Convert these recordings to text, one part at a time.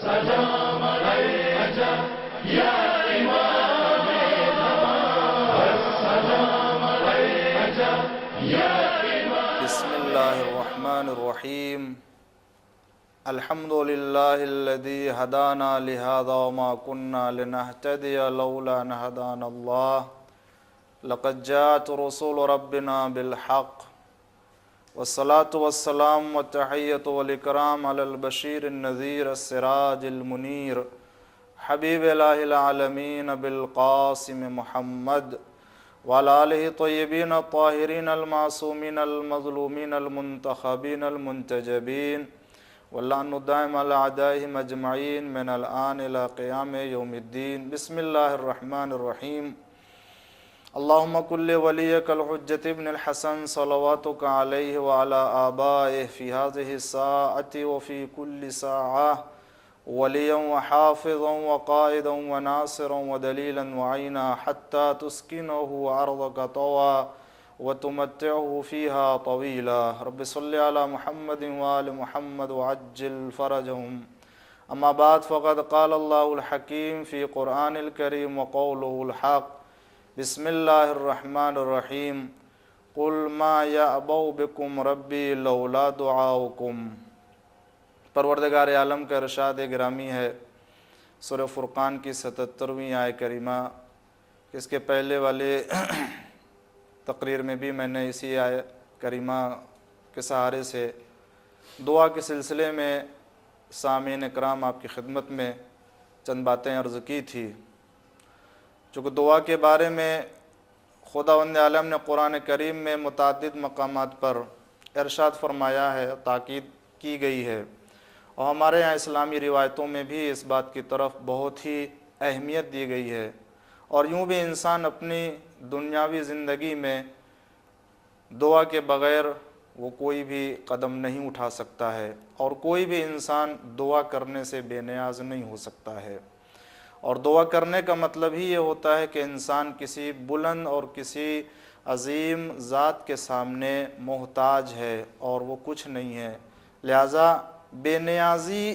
بسم اللہ الرحمن الرحیم الحمد للہ الذی ہدانا لہذا وما كنا لنہتدی لولا ان ہدانا اللہ لقد جاءت رسول ربنا بالحق والصلاة والسلام والتحیۃ والاکرام علی البشیر النذیر السراج المنیر حبیب الہ العالمین بالقاسم محمد وعلى آلہ طیبین الطاہرین المعصومین المظلومین المنتخبین المنتجبین واللعن الدائم على اعدائهم اجمعین من الآن الى قیام یوم الدین. بسم اللہ الرحمن الرحیم. اللہم کل ولیک الحجة ابن الحسن صلواتک علیہ وعلى آبائہ فی هذه الساعة وفی کل ساعة ولیا وحافظا وقائدا وناصرا ودلیلا وعینا حتی تسکنہ عرضک طوعا وتمتعہ فیہا طویلا. رب صلی علی محمد وآل محمد وعجل فرجہم. اما بعد فقد قال اللہ الحکیم فی قرآن الکریم وقولہ الحق. بسم اللہ الرحمن الرحیم. قل ما یعبأ بکم ربی لولا دعاؤکم. پروردگار عالم کا ارشاد گرامی ہے سورہ فرقان کی 77ویں آیت کریمہ. اس کے پہلے والے تقریر میں بھی میں نے اسی آیت کریمہ کے سہارے سے دعا کے سلسلے میں سامعین اکرام آپ کی خدمت میں چند باتیں عرض کی تھی. چونکہ دعا کے بارے میں خداوند عالم نے قرآن کریم میں متعدد مقامات پر ارشاد فرمایا ہے، تاکید کی گئی ہے، اور ہمارے یہاں اسلامی روایتوں میں بھی اس بات کی طرف بہت ہی اہمیت دی گئی ہے. اور یوں بھی انسان اپنی دنیاوی زندگی میں دعا کے بغیر وہ کوئی بھی قدم نہیں اٹھا سکتا ہے، اور کوئی بھی انسان دعا کرنے سے بے نیاز نہیں ہو سکتا ہے. اور دعا کرنے کا مطلب ہی یہ ہوتا ہے کہ انسان کسی بلند اور کسی عظیم ذات کے سامنے محتاج ہے اور وہ کچھ نہیں ہے. لہٰذا بے نیازی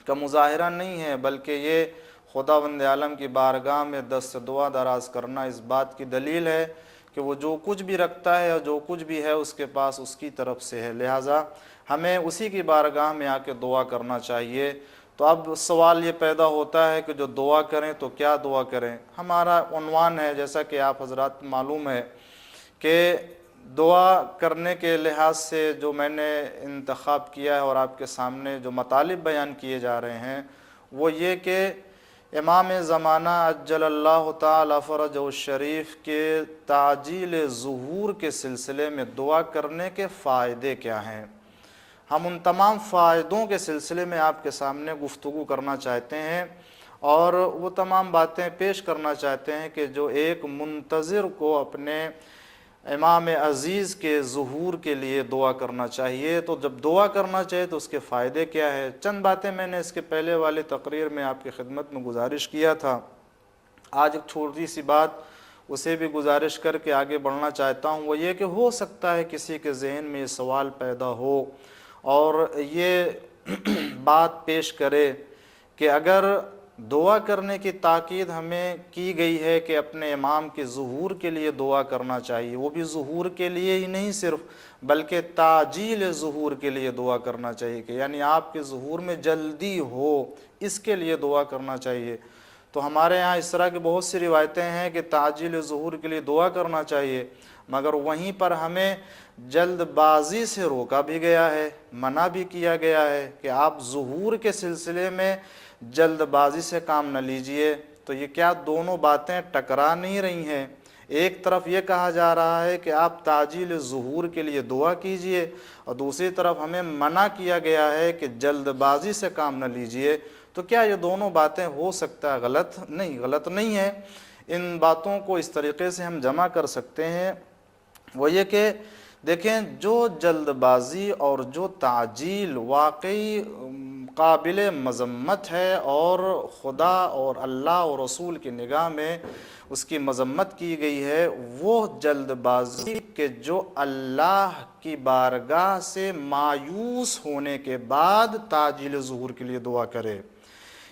کا مظاہرہ نہیں ہے، بلکہ یہ خداوند عالم کی بارگاہ میں دست دعا دراز کرنا اس بات کی دلیل ہے کہ وہ جو کچھ بھی رکھتا ہے اور جو کچھ بھی ہے اس کے پاس اس کی طرف سے ہے. لہٰذا ہمیں اسی کی بارگاہ میں آ کے دعا کرنا چاہیے. تو اب سوال یہ پیدا ہوتا ہے کہ جو دعا کریں تو کیا دعا کریں. ہمارا عنوان ہے، جیسا کہ آپ حضرات معلوم ہے، کہ دعا کرنے کے لحاظ سے جو میں نے انتخاب کیا ہے اور آپ کے سامنے جو مطالب بیان کیے جا رہے ہیں وہ یہ کہ امام زمانہ عجل اللہ تعالی فرجہ الشریف کے تعجیل ظہور کے سلسلے میں دعا کرنے کے فائدے کیا ہیں. ہم ان تمام فائدوں کے سلسلے میں آپ کے سامنے گفتگو کرنا چاہتے ہیں اور وہ تمام باتیں پیش کرنا چاہتے ہیں کہ جو ایک منتظر کو اپنے امام عزیز کے ظہور کے لیے دعا کرنا چاہیے. تو جب دعا کرنا چاہیے تو اس کے فائدے کیا ہے. چند باتیں میں نے اس کے پہلے والے تقریر میں آپ کی خدمت میں گزارش کیا تھا. آج ایک چھوٹی سی بات اسے بھی گزارش کر کے آگے بڑھنا چاہتا ہوں. وہ یہ کہ ہو سکتا ہے کسی کے ذہن میں یہ سوال پیدا ہو اور یہ بات پیش کرے کہ اگر دعا کرنے کی تاکید ہمیں کی گئی ہے کہ اپنے امام کے ظہور کے لیے دعا کرنا چاہیے، وہ بھی ظہور کے لیے ہی نہیں صرف بلکہ تعجیل ظہور کے لیے دعا کرنا چاہیے، کہ یعنی آپ کے ظہور میں جلدی ہو، اس کے لیے دعا کرنا چاہیے. تو ہمارے یہاں اس طرح کی بہت سی روایتیں ہیں کہ تعجیل ظہور کے لیے دعا کرنا چاہیے، مگر وہیں پر ہمیں جلد بازی سے روکا بھی گیا ہے، منع بھی کیا گیا ہے کہ آپ ظہور کے سلسلے میں جلد بازی سے کام نہ لیجئے. تو یہ کیا دونوں باتیں ٹکرا نہیں رہی ہیں؟ ایک طرف یہ کہا جا رہا ہے کہ آپ تعجیل ظہور کے لیے دعا کیجئے، اور دوسری طرف ہمیں منع کیا گیا ہے کہ جلد بازی سے کام نہ لیجئے. تو کیا یہ دونوں باتیں ہو سکتا ہے غلط نہیں ہے. ان باتوں کو اس طریقے سے ہم جمع کر سکتے ہیں. وہ یہ کہ دیکھیں، جو جلد بازی اور جو تعجیل واقعی قابل مذمت ہے، اور خدا اور اللہ اور رسول کی نگاہ میں اس کی مذمت کی گئی ہے وہ جلد بازی کہ جو اللہ کی بارگاہ سے مایوس ہونے کے بعد تعجیل ظہور کے لیے دعا کرے۔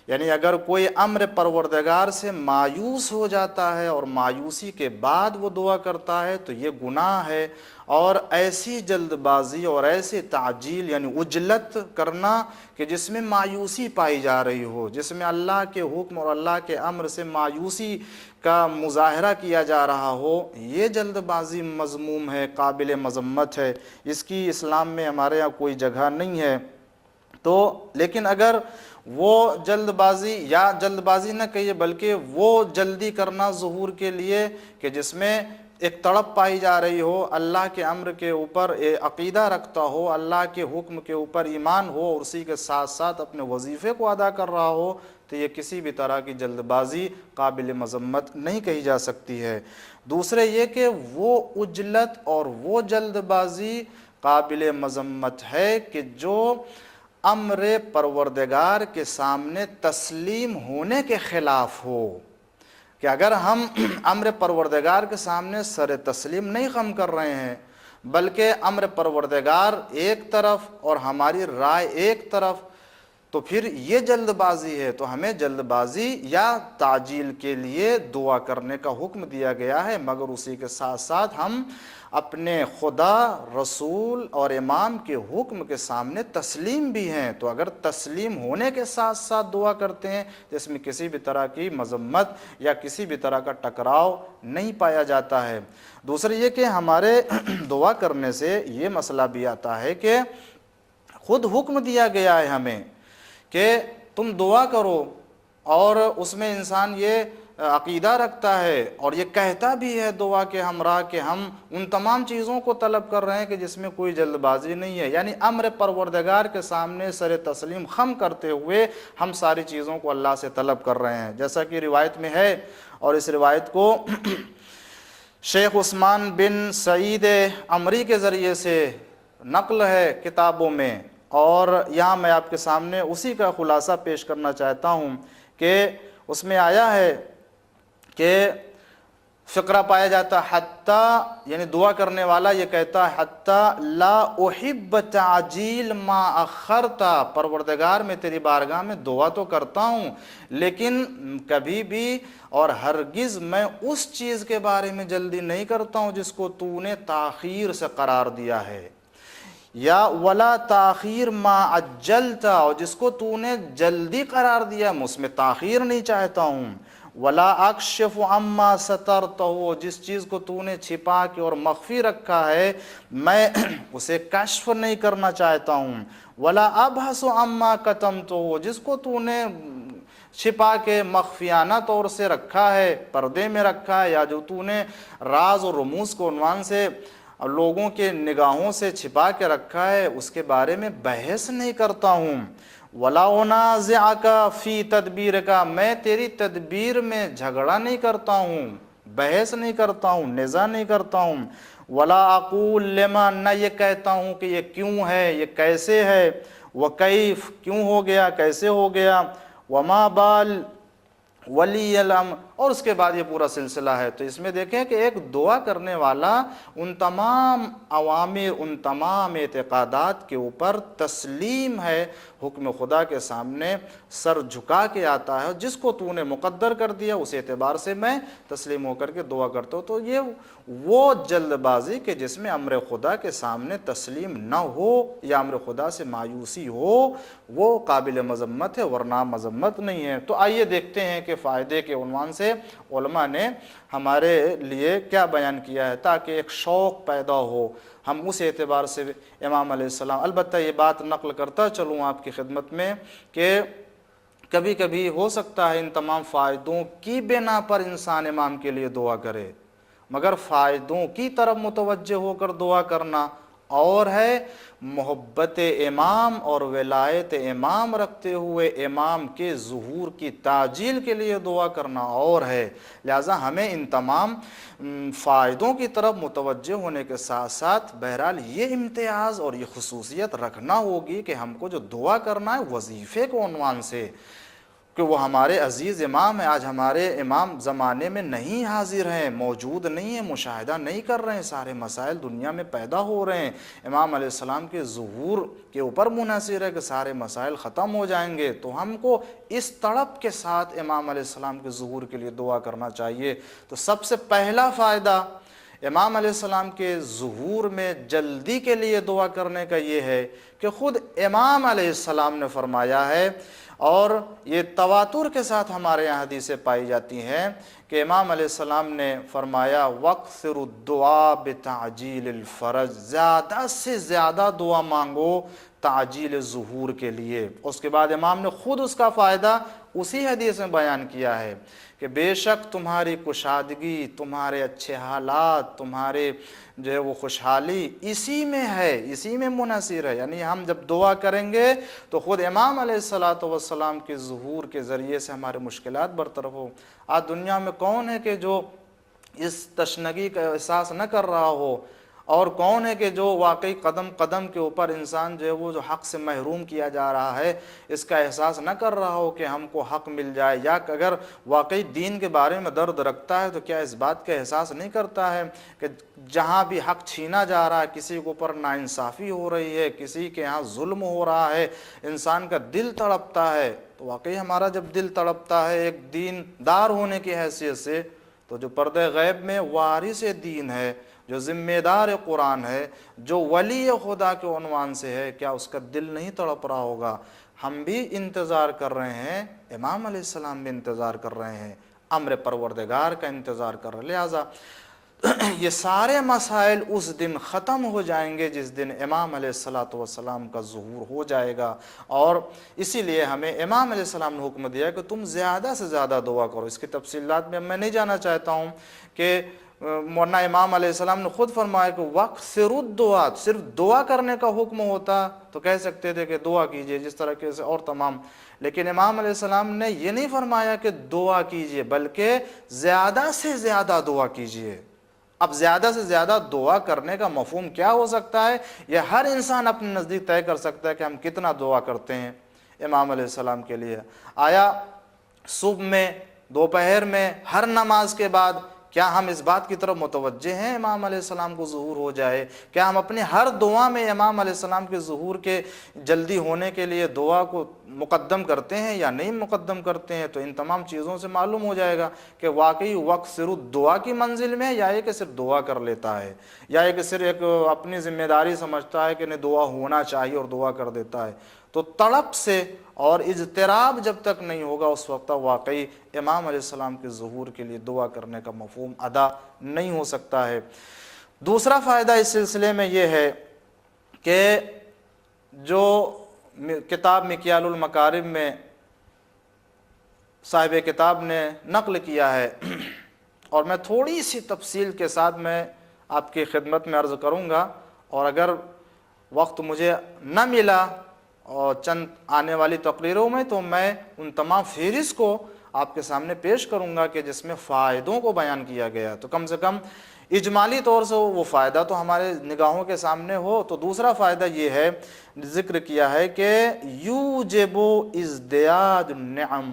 یعنی اگر کوئی امر پروردگار سے مایوس ہو جاتا ہے اور مایوسی کے بعد وہ دعا کرتا ہے تو یہ گناہ ہے، اور ایسی جلد بازی اور ایسی تعجیل یعنی عجلت کرنا کہ جس میں مایوسی پائی جا رہی ہو، جس میں اللہ کے حکم اور اللہ کے امر سے مایوسی کا مظاہرہ کیا جا رہا ہو، یہ جلد بازی مذموم ہے، قابل مذمت ہے، اس کی اسلام میں ہمارے یہاں کوئی جگہ نہیں ہے۔ تو لیکن اگر وہ جلد بازی، یا جلد بازی نہ کہیے بلکہ وہ جلدی کرنا ظہور کے لیے کہ جس میں ایک تڑپ پائی جا رہی ہو، اللہ کے امر کے اوپر عقیدہ رکھتا ہو، اللہ کے حکم کے اوپر ایمان ہو، اور اسی کے ساتھ ساتھ اپنے وظیفے کو ادا کر رہا ہو، تو یہ کسی بھی طرح کی جلد بازی قابل مذمت نہیں کہی جا سکتی ہے۔ دوسرے یہ کہ وہ عجلت اور وہ جلد بازی قابل مذمت ہے کہ جو امر پروردگار کے سامنے تسلیم ہونے کے خلاف ہو، کہ اگر ہم امر پروردگار کے سامنے سر تسلیم نہیں خم کر رہے ہیں بلکہ امر پروردگار ایک طرف اور ہماری رائے ایک طرف، تو پھر یہ جلد بازی ہے۔ تو ہمیں جلد بازی یا تعجیل کے لیے دعا کرنے کا حکم دیا گیا ہے، مگر اسی کے ساتھ ساتھ ہم اپنے خدا، رسول اور امام کے حکم کے سامنے تسلیم بھی ہیں۔ تو اگر تسلیم ہونے کے ساتھ ساتھ دعا کرتے ہیں تو اس میں کسی بھی طرح کی مذمت یا کسی بھی طرح کا ٹکراؤ نہیں پایا جاتا ہے۔ دوسرے یہ کہ ہمارے دعا کرنے سے یہ مسئلہ بھی آتا ہے کہ خود حکم دیا گیا ہے ہمیں کہ تم دعا کرو، اور اس میں انسان یہ عقیدہ رکھتا ہے اور یہ کہتا بھی ہے دعا کے ہمراہ کہ ہم ان تمام چیزوں کو طلب کر رہے ہیں کہ جس میں کوئی جلد بازی نہیں ہے، یعنی امر پروردگار کے سامنے سر تسلیم خم کرتے ہوئے ہم ساری چیزوں کو اللہ سے طلب کر رہے ہیں، جیسا کہ روایت میں ہے، اور اس روایت کو شیخ عثمان بن سعید عمری کے ذریعے سے نقل ہے کتابوں میں، اور یہاں میں آپ کے سامنے اسی کا خلاصہ پیش کرنا چاہتا ہوں کہ اس میں آیا ہے کہ فقرہ پایا جاتا حتیٰ، یعنی دعا کرنے والا یہ کہتا ہے حتیٰ لا احب تعجیل ما اخرتا، پروردگار میں تیری بارگاہ میں دعا تو کرتا ہوں لیکن کبھی بھی اور ہرگز میں اس چیز کے بارے میں جلدی نہیں کرتا ہوں جس کو تو نے تاخیر سے قرار دیا ہے، یا ولا تاخیر ما عجلتا، اور جس کو تو نے جلدی قرار دیا میں اس میں تاخیر نہیں چاہتا ہوں، ولا اکشف عما سترتہ، جس چیز کو تو نے چھپا کے اور مخفی رکھا ہے میں اسے کشف نہیں کرنا چاہتا ہوں، ولا ابحث عما کتمتہ، جس کو تو نے چھپا کے مخفیانہ طور سے رکھا ہے، پردے میں رکھا ہے، یا جو تو نے راز اور رموز کو عنوان سے لوگوں کے نگاہوں سے چھپا کے رکھا ہے، اس کے بارے میں بحث نہیں کرتا ہوں، ولا انازعک فی تدبیرک، میں تیری تدبیر میں جھگڑا نہیں کرتا ہوں، بحث نہیں کرتا ہوں، نزاع نہیں کرتا ہوں، ولا اقول لما، نہ یہ کہتا ہوں کہ یہ کیوں ہے، یہ کیسے ہے، وکیف، کیوں ہو گیا، کیسے ہو گیا، وما بال ولی الامر، اور اس کے بعد یہ پورا سلسلہ ہے۔ تو اس میں دیکھیں کہ ایک دعا کرنے والا ان تمام عوامر، ان تمام اعتقادات کے اوپر تسلیم ہے، حکم خدا کے سامنے سر جھکا کے آتا ہے، جس کو تو نے مقدر کر دیا اس اعتبار سے میں تسلیم ہو کر کے دعا کرتا ہوں۔ تو یہ وہ جلد بازی کہ جس میں امر خدا کے سامنے تسلیم نہ ہو یا امر خدا سے مایوسی ہو، وہ قابل مذمت ہے، ورنہ مذمت نہیں ہے۔ تو آئیے دیکھتے ہیں کہ فائدے کے عنوان سے علماء نے ہمارے لیے کیا بیان کیا ہے تاکہ ایک شوق پیدا ہو، ہم اس اعتبار سے امام علیہ السلام، البتہ یہ بات نقل کرتا چلوں آپ کی خدمت میں کہ کبھی کبھی ہو سکتا ہے ان تمام فائدوں کی بنا پر انسان امام کے لیے دعا کرے، مگر فائدوں کی طرف متوجہ ہو کر دعا کرنا اور ہے محبت امام اور ولایت امام رکھتے ہوئے امام کے ظہور کی تعجیل کے لیے دعا کرنا اور ہے۔ لہٰذا ہمیں ان تمام فائدوں کی طرف متوجہ ہونے کے ساتھ ساتھ بہرحال یہ امتیاز اور یہ خصوصیت رکھنا ہوگی کہ ہم کو جو دعا کرنا ہے وظیفے کے عنوان سے، کہ وہ ہمارے عزیز امام ہیں۔ آج ہمارے امام زمانے میں نہیں حاضر ہیں، موجود نہیں ہیں، مشاہدہ نہیں کر رہے ہیں، سارے مسائل دنیا میں پیدا ہو رہے ہیں۔ امام علیہ السلام کے ظہور کے اوپر منحصر ہے کہ سارے مسائل ختم ہو جائیں گے، تو ہم کو اس تڑپ کے ساتھ امام علیہ السلام کے ظہور کے لیے دعا کرنا چاہیے۔ تو سب سے پہلا فائدہ امام علیہ السلام کے ظہور میں جلدی کے لیے دعا کرنے کا یہ ہے کہ خود امام علیہ السلام نے فرمایا ہے، اور یہ تواتر کے ساتھ ہمارے یہاں حدیثیں پائی جاتی ہیں کہ امام علیہ السلام نے فرمایا وَاقْثِرُ الدُّعَاءَ بِتَعْجِيلِ الْفَرَجِ، زیادہ سے زیادہ دعا مانگو تعجیل ظہور کے لیے۔ اس کے بعد امام نے خود اس کا فائدہ اسی حدیث میں بیان کیا ہے کہ بے شک تمہاری کشادگی، تمہارے اچھے حالات، تمہارے جو ہے وہ خوشحالی اسی میں ہے، اسی میں منحصر ہے۔ یعنی ہم جب دعا کریں گے تو خود امام علیہ السلام کے ظہور کے ذریعے سے ہمارے مشکلات برطرف ہو۔ آج دنیا میں کون ہے کہ جو اس تشنگی کا احساس نہ کر رہا ہو، اور کون ہے کہ جو واقعی قدم قدم کے اوپر انسان جو ہے وہ جو حق سے محروم کیا جا رہا ہے اس کا احساس نہ کر رہا ہو کہ ہم کو حق مل جائے، یا اگر واقعی دین کے بارے میں درد رکھتا ہے تو کیا اس بات کا احساس نہیں کرتا ہے کہ جہاں بھی حق چھینا جا رہا ہے، کسی کے اوپر ناانصافی ہو رہی ہے، کسی کے ہاں ظلم ہو رہا ہے، انسان کا دل تڑپتا ہے۔ تو واقعی ہمارا جب دل تڑپتا ہے ایک دین دار ہونے کی حیثیت سے، تو جو پردہ غیب میں وارث دین ہے، جو ذمہ دار قرآن ہے، جو ولی خدا کے عنوان سے ہے، کیا اس کا دل نہیں تڑپ رہا ہوگا؟ ہم بھی انتظار کر رہے ہیں، امام علیہ السلام بھی انتظار کر رہے ہیں، امر پروردگار کا انتظار کر رہے ہیں۔ لہٰذا یہ سارے مسائل اس دن ختم ہو جائیں گے جس دن امام علیہ السلام کا ظہور ہو جائے گا، اور اسی لیے ہمیں امام علیہ السلام نے حکم دیا کہ تم زیادہ سے زیادہ دعا کرو۔ اس کی تفصیلات میں نہیں جانا چاہتا ہوں کہ ورنہ امام علیہ السلام نے خود فرمایا کہ وَاقْثِرُ الدُّعَاء، صرف دعا کرنے کا حکم ہوتا تو کہہ سکتے تھے کہ دعا کیجئے جس طرح کے اور تمام، لیکن امام علیہ السلام نے یہ نہیں فرمایا کہ دعا کیجئے، بلکہ زیادہ سے زیادہ دعا کیجئے۔ اب زیادہ سے زیادہ دعا کرنے کا مفہوم کیا ہو سکتا ہے؟ یہ ہر انسان اپنے نزدیک طے کر سکتا ہے کہ ہم کتنا دعا کرتے ہیں امام علیہ السلام کے لیے۔ آیا صبح میں، دوپہر میں، ہر نماز کے بعد کیا ہم اس بات کی طرف متوجہ ہیں امام علیہ السلام کو ظہور ہو جائے؟ کیا ہم اپنی ہر دعا میں امام علیہ السلام کے ظہور کے جلدی ہونے کے لیے دعا کو مقدم کرتے ہیں یا نہیں مقدم کرتے ہیں؟ تو ان تمام چیزوں سے معلوم ہو جائے گا کہ واقعی وقت صرف دعا کی منزل میں ہے، یا یہ کہ صرف دعا کر لیتا ہے، یا یہ کہ صرف ایک اپنی ذمہ داری سمجھتا ہے کہ نہیں دعا ہونا چاہیے اور دعا کر دیتا ہے۔ تو تڑپ سے اور اضطراب جب تک نہیں ہوگا اس وقت واقعی امام علیہ السلام کے ظہور کے لیے دعا کرنے کا مفہوم ادا نہیں ہو سکتا ہے۔ دوسرا فائدہ اس سلسلے میں یہ ہے کہ جو کتاب مکیال المکارم میں صاحب کتاب نے نقل کیا ہے، اور میں تھوڑی سی تفصیل کے ساتھ میں آپ کی خدمت میں عرض کروں گا، اور اگر وقت مجھے نہ ملا اور چند آنے والی تقریروں میں تو میں ان تمام فہرست کو آپ کے سامنے پیش کروں گا کہ جس میں فائدوں کو بیان کیا گیا، تو کم سے کم اجمالی طور سے وہ فائدہ تو ہمارے نگاہوں کے سامنے ہو۔ تو دوسرا فائدہ یہ ہے، ذکر کیا ہے کہ یوجب ازدیاد النعم،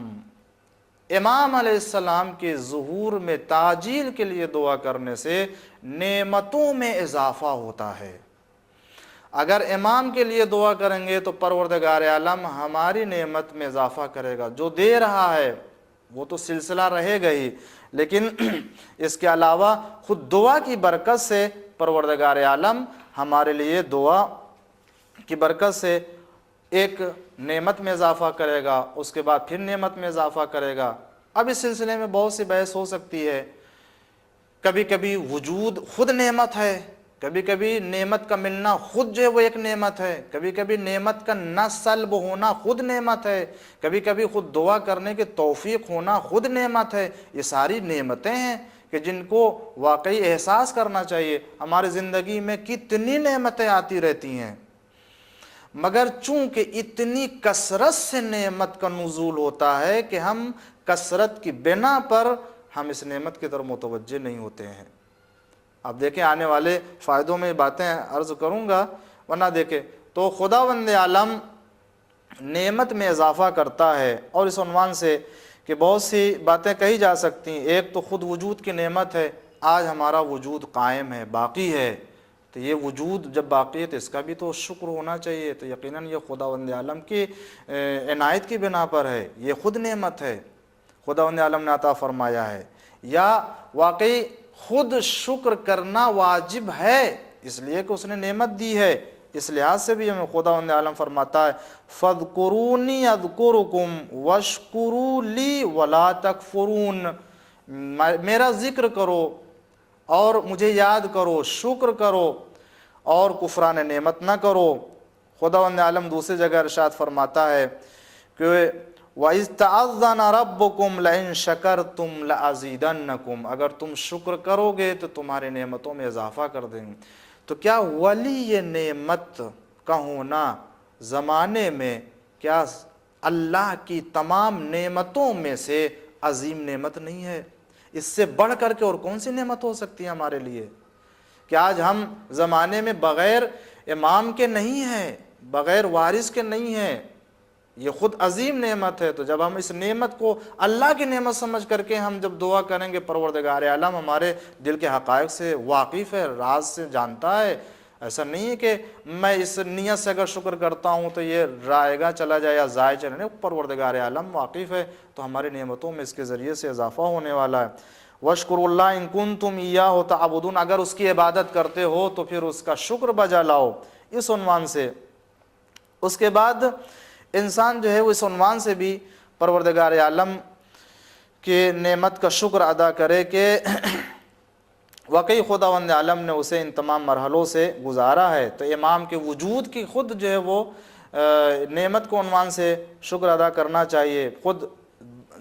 امام علیہ السلام کے ظہور میں تعجیل کے لیے دعا کرنے سے نعمتوں میں اضافہ ہوتا ہے۔ اگر امام کے لیے دعا کریں گے تو پروردگار عالم ہماری نعمت میں اضافہ کرے گا، جو دے رہا ہے وہ تو سلسلہ رہے گا ہی، لیکن اس کے علاوہ خود دعا کی برکت سے پروردگار عالم ہمارے لیے دعا کی برکت سے ایک نعمت میں اضافہ کرے گا، اس کے بعد پھر نعمت میں اضافہ کرے گا۔ اب اس سلسلے میں بہت سی بحث ہو سکتی ہے، کبھی کبھی وجود خود نعمت ہے، کبھی کبھی نعمت کا ملنا خود جو ہے وہ ایک نعمت ہے، کبھی کبھی نعمت کا نہ سلب ہونا خود نعمت ہے، کبھی کبھی خود دعا کرنے کی توفیق ہونا خود نعمت ہے۔ یہ ساری نعمتیں ہیں کہ جن کو واقعی احساس کرنا چاہیے۔ ہماری زندگی میں کتنی نعمتیں آتی رہتی ہیں، مگر چونکہ اتنی کثرت سے نعمت کا نزول ہوتا ہے کہ ہم کثرت کی بنا پر ہم اس نعمت کی طرف متوجہ نہیں ہوتے ہیں۔ اب دیکھیں آنے والے فائدوں میں باتیں عرض کروں گا، ورنہ دیکھیں تو خداوند عالم نعمت میں اضافہ کرتا ہے، اور اس عنوان سے کہ بہت سی باتیں کہی جا سکتی ہیں۔ ایک تو خود وجود کی نعمت ہے، آج ہمارا وجود قائم ہے، باقی ہے، تو یہ وجود جب باقی ہے تو اس کا بھی تو شکر ہونا چاہیے، تو یقیناً یہ خداوند عالم کی عنایت کی بنا پر ہے، یہ خود نعمت ہے، خداوند عالم نے عطا فرمایا ہے، یا واقعی خود شکر کرنا واجب ہے اس لیے کہ اس نے نعمت دی ہے۔ اس لحاظ سے بھی ہمیں خداوند عالم فرماتا ہے فَاذْكُرُونِي أَذْكُرُكُمْ وَاشْكُرُوا لِي وَلَا تَكْفُرُونَ، میرا ذکر کرو اور مجھے یاد کرو، شکر کرو اور کفران نعمت نہ کرو۔ خداوند عالم دوسری جگہ ارشاد فرماتا ہے کہ وَإِذْ تَعَذَّنَ رَبُّكُمْ لَئِن شَكَرْتُمْ لَأَزِيدَنَّكُمْ، اگر تم شکر کرو گے تو تمہارے نعمتوں میں اضافہ کر دیں گے۔ تو کیا ولی یہ نعمت کا ہونا زمانے میں کیا اللہ کی تمام نعمتوں میں سے عظیم نعمت نہیں ہے؟ اس سے بڑھ کر کے اور کون سی نعمت ہو سکتی ہے ہمارے لیے؟ کہ آج ہم زمانے میں بغیر امام کے نہیں ہیں، بغیر وارث کے نہیں ہیں، یہ خود عظیم نعمت ہے۔ تو جب ہم اس نعمت کو اللہ کی نعمت سمجھ کر کے ہم جب دعا کریں گے، پروردگار عالم ہمارے دل کے حقائق سے واقف ہے، راز سے جانتا ہے، ایسا نہیں ہے کہ میں اس نیت سے اگر شکر کرتا ہوں تو یہ رائے گا چلا جائے یا ضائع چلا جائے، پروردگار عالم واقف ہے، تو ہماری نعمتوں میں اس کے ذریعے سے اضافہ ہونے والا ہے۔ وَاشْكُرُوا اللَّهَ إِن كُنتُمْ إِيَّاهُ تَعْبُدُونَ، اگر اس کی عبادت کرتے ہو تو پھر اس کا شکر بجا لاؤ، اس عنوان سے۔ اس کے بعد انسان جو ہے وہ اس عنوان سے بھی پروردگار عالم کے نعمت کا شکر ادا کرے کہ واقعی خداوند عالم نے اسے ان تمام مرحلوں سے گزارا ہے۔ تو امام کے وجود کی خود جو ہے وہ نعمت کو عنوان سے شکر ادا کرنا چاہیے، خود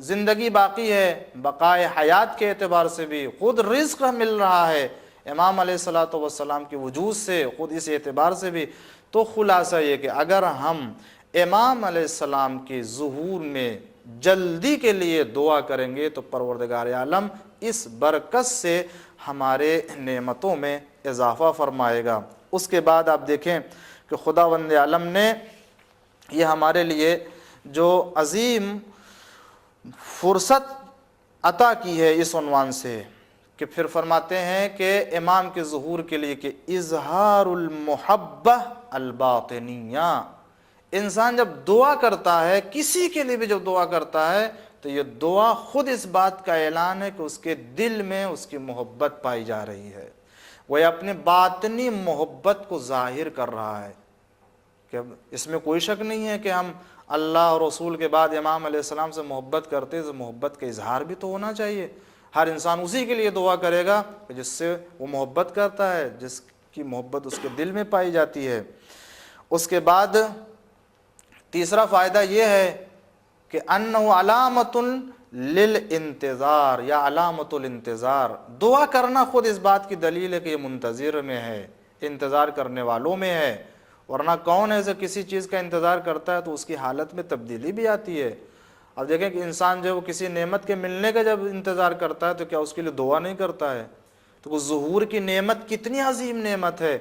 زندگی باقی ہے، بقائے حیات کے اعتبار سے بھی خود رزق مل رہا ہے امام علیہ الصلوۃ والسلام کے وجود سے، خود اس اعتبار سے بھی۔ تو خلاصہ یہ کہ اگر ہم امام علیہ السلام کے ظہور میں جلدی کے لیے دعا کریں گے تو پروردگار عالم اس برکت سے ہمارے نعمتوں میں اضافہ فرمائے گا۔ اس کے بعد آپ دیکھیں کہ خداوند عالم نے یہ ہمارے لیے جو عظیم فرصت عطا کی ہے اس عنوان سے کہ پھر فرماتے ہیں کہ امام کے ظہور کے لیے کہ اظہار المحبہ الباطنیہ، انسان جب دعا کرتا ہے، کسی کے لیے بھی جب دعا کرتا ہے تو یہ دعا خود اس بات کا اعلان ہے کہ اس کے دل میں اس کی محبت پائی جا رہی ہے، وہ اپنے باطنی محبت کو ظاہر کر رہا ہے۔ کہ اس میں کوئی شک نہیں ہے کہ ہم اللہ اور رسول کے بعد امام علیہ السلام سے محبت کرتے تو محبت کا اظہار بھی تو ہونا چاہیے۔ ہر انسان اسی کے لیے دعا کرے گا جس سے وہ محبت کرتا ہے، جس کی محبت اس کے دل میں پائی جاتی ہے۔ اس کے بعد تیسرا فائدہ یہ ہے کہ انہ علامۃ للانتظار یا علامۃ الانتظار، دعا کرنا خود اس بات کی دلیل ہے کہ یہ منتظر میں ہے، انتظار کرنے والوں میں ہے، ورنہ کون ہے جو کسی چیز کا انتظار کرتا ہے تو اس کی حالت میں تبدیلی بھی آتی ہے۔ اب دیکھیں کہ انسان جو کسی نعمت کے ملنے کا جب انتظار کرتا ہے تو کیا اس کے لیے دعا نہیں کرتا ہے؟ تو ظہور کی نعمت کتنی عظیم نعمت ہے،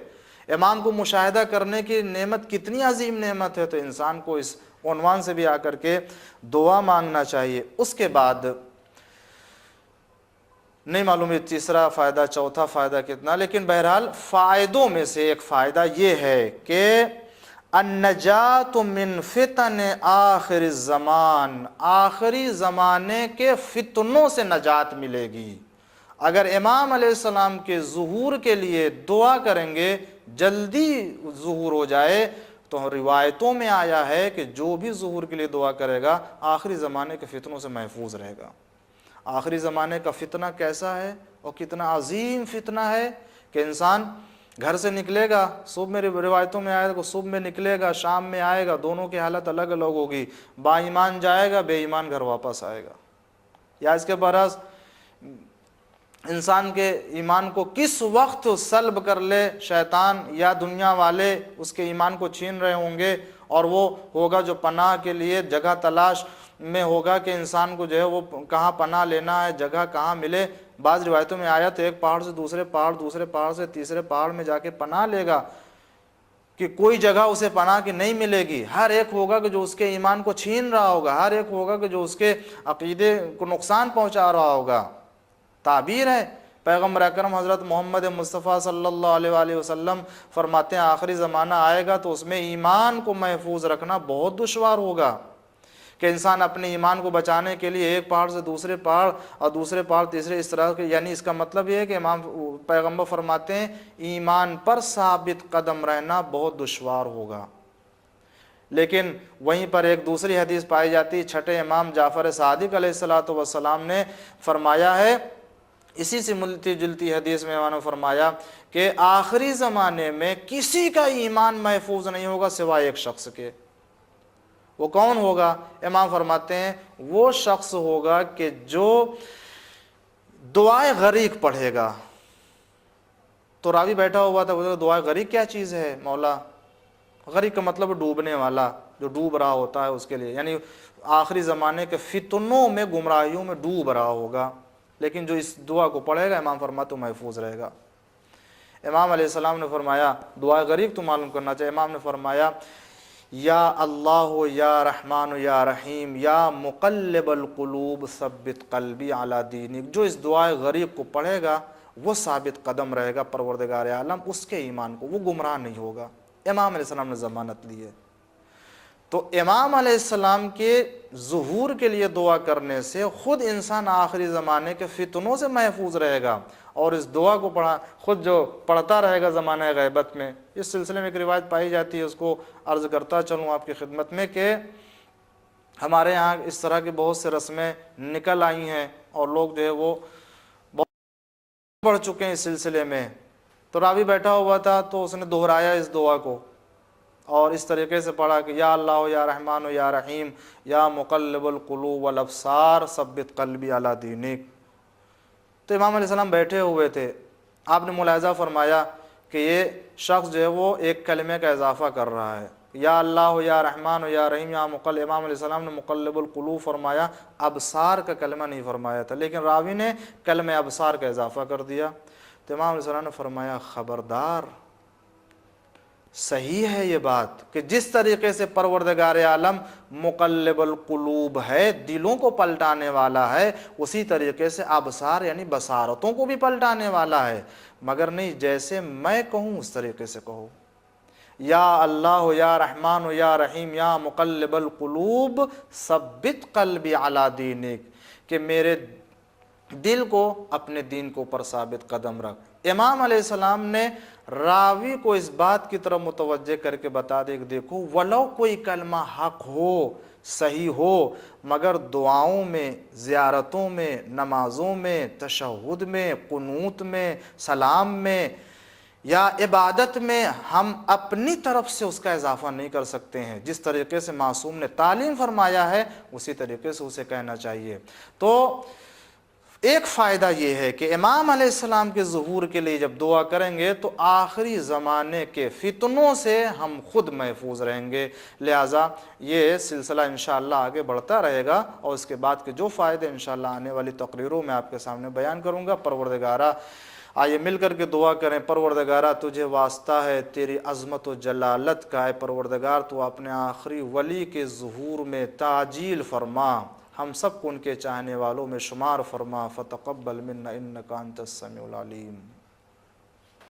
امام کو مشاہدہ کرنے کی نعمت کتنی عظیم نعمت ہے، تو انسان کو اس عنوان سے بھی آ کر کے دعا مانگنا چاہیے۔ اس کے بعد نہیں معلوم یہ تیسرا فائدہ چوتھا فائدہ کتنا، لیکن بہرحال فائدوں میں سے ایک فائدہ یہ ہے کہ النجات من فتن آخر الزمان، آخری زمانے کے فتنوں سے نجات ملے گی۔ اگر امام علیہ السلام کے ظہور کے لیے دعا کریں گے، جلدی ظہور ہو جائے، تو روایتوں میں آیا ہے کہ جو بھی ظہور کے لیے دعا کرے گا آخری زمانے کے فتنوں سے محفوظ رہے گا۔ آخری زمانے کا فتنہ کیسا ہے اور کتنا عظیم فتنہ ہے کہ انسان گھر سے نکلے گا، صبح میں روایتوں میں آئے گا، صبح میں نکلے گا، شام میں آئے گا، دونوں کی حالت الگ الگ ہوگی، با ایمان جائے گا، بے ایمان گھر واپس آئے گا۔ یا اس کے برعکس انسان کے ایمان کو کس وقت سلب کر لے شیطان یا دنیا والے، اس کے ایمان کو چھین رہے ہوں گے، اور وہ ہوگا جو پناہ کے لیے جگہ تلاش میں ہوگا کہ انسان کو جو ہے وہ کہاں پناہ لینا ہے، جگہ کہاں ملے۔ بعض روایتوں میں آیا تو ایک پہاڑ سے دوسرے پہاڑ، دوسرے پہاڑ سے تیسرے پہاڑ میں جا کے پناہ لے گا کہ کوئی جگہ اسے پناہ کی نہیں ملے گی۔ ہر ایک ہوگا کہ جو اس کے ایمان کو چھین رہا ہوگا، ہر ایک ہوگا کہ جو اس کے عقیدے کو نقصان پہنچا رہا ہوگا۔ تعبیر ہے، پیغمبر اکرم حضرت محمد مصطفیٰ صلی اللہ علیہ وآلہ وسلم فرماتے ہیں آخری زمانہ آئے گا تو اس میں ایمان کو محفوظ رکھنا بہت دشوار ہوگا، کہ انسان اپنے ایمان کو بچانے کے لیے ایک پہاڑ سے دوسرے پہاڑ اور دوسرے پہاڑ تیسرے، اس طرح کے، یعنی اس کا مطلب یہ ہے کہ امام پیغمبر فرماتے ہیں ایمان پر ثابت قدم رہنا بہت دشوار ہوگا۔ لیکن وہیں پر ایک دوسری حدیث پائی جاتی، چھٹے امام جعفر صادق علیہ السلام نے فرمایا ہے، اسی سے ملتی جلتی حدیث میں انہوں نے فرمایا کہ آخری زمانے میں کسی کا ایمان محفوظ نہیں ہوگا سوائے ایک شخص کے۔ وہ کون ہوگا؟ امام فرماتے ہیں وہ شخص ہوگا کہ جو دعائے غریق پڑھے گا۔ تو راوی بیٹھا ہوا تھا، وہ دعائے غریق کیا چیز ہے مولا؟ غریق کا مطلب ڈوبنے والا، جو ڈوب رہا ہوتا ہے اس کے لیے، یعنی آخری زمانے کے فتنوں میں گمراہیوں میں ڈوب رہا ہوگا، لیکن جو اس دعا کو پڑھے گا امام فرماتے ہیں محفوظ رہے گا۔ امام علیہ السلام نے فرمایا دعا غریق تو معلوم کرنا چاہیے۔ امام نے فرمایا یا اللہ یا رحمان یا رحیم یا مقلب القلوب ثبت قلبی علی دینک، جو اس دعائے غریق کو پڑھے گا وہ ثابت قدم رہے گا پروردگار عالم اس کے ایمان کو، وہ گمراہ نہیں ہوگا۔ امام علیہ السلام نے ضمانت لی ہے۔ تو امام علیہ السلام کے ظہور کے لیے دعا کرنے سے خود انسان آخری زمانے کے فتنوں سے محفوظ رہے گا، اور اس دعا کو خود جو پڑھتا رہے گا زمانہ غیبت میں۔ اس سلسلے میں ایک روایت پائی جاتی ہے، اس کو عرض کرتا چلوں آپ کی خدمت میں، کہ ہمارے یہاں اس طرح کی بہت سے رسمیں نکل آئی ہیں اور لوگ جو ہے وہ بہت بڑھ چکے ہیں اس سلسلے میں۔ تو راوی بیٹھا ہوا تھا تو اس نے دہرایا اس دعا کو اور اس طریقے سے پڑھا کہ یا اللہ یا رحمان یا رحیم یا مقلب القلوب والابصار ثبت قلبی علی دینک۔ تو امام علیہ السلام بیٹھے ہوئے تھے، آپ نے ملاحظہ فرمایا کہ یہ شخص جو ہے وہ ایک کلمے کا اضافہ کر رہا ہے، یا اللہ یا رحمان یا رحیم یا مقلب۔ امام علیہ السلام نے مقلب القلوب فرمایا، ابصار کا کلمہ نہیں فرمایا تھا، لیکن راوی نے کلمہ ابصار کا اضافہ کر دیا۔ تو امام علیہ السلام نے فرمایا خبردار، صحیح ہے یہ بات کہ جس طریقے سے پروردگار عالم مقلب القلوب ہے، دلوں کو پلٹانے والا ہے، اسی طریقے سے ابصار یعنی بصارتوں کو بھی پلٹانے والا ہے، مگر نہیں جیسے میں کہوں اس طریقے سے کہو۔ یا اللہ یا رحمان یا رحیم یا مقلب القلوب ثبت قلبی علی دینک، کہ میرے دل کو اپنے دین کو اوپر ثابت قدم رکھ۔ امام علیہ السلام نے راوی کو اس بات کی طرف متوجہ کر کے بتا دے کہ دیکھو ولو کوئی کلمہ حق ہو، صحیح ہو، مگر دعاؤں میں، زیارتوں میں، نمازوں میں، تشہد میں، قنوت میں، سلام میں یا عبادت میں ہم اپنی طرف سے اس کا اضافہ نہیں کر سکتے ہیں۔ جس طریقے سے معصوم نے تعلیم فرمایا ہے اسی طریقے سے اسے کہنا چاہیے۔ تو ایک فائدہ یہ ہے کہ امام علیہ السلام کے ظہور کے لیے جب دعا کریں گے تو آخری زمانے کے فتنوں سے ہم خود محفوظ رہیں گے۔ لہٰذا یہ سلسلہ انشاءاللہ آگے بڑھتا رہے گا، اور اس کے بعد کے جو فائدے انشاءاللہ آنے والی تقریروں میں آپ کے سامنے بیان کروں گا۔ پروردگارہ آئیے مل کر کے دعا کریں، پروردگارہ تجھے واسطہ ہے تیری عظمت و جلالت کا، ہے پروردگار تو اپنے آخری ولی کے ظہور میں تعجیل فرما، ہم سب کو ان کے چاہنے والوں میں شمار فرما، فتقبل منا انک انت السمیع العلیم۔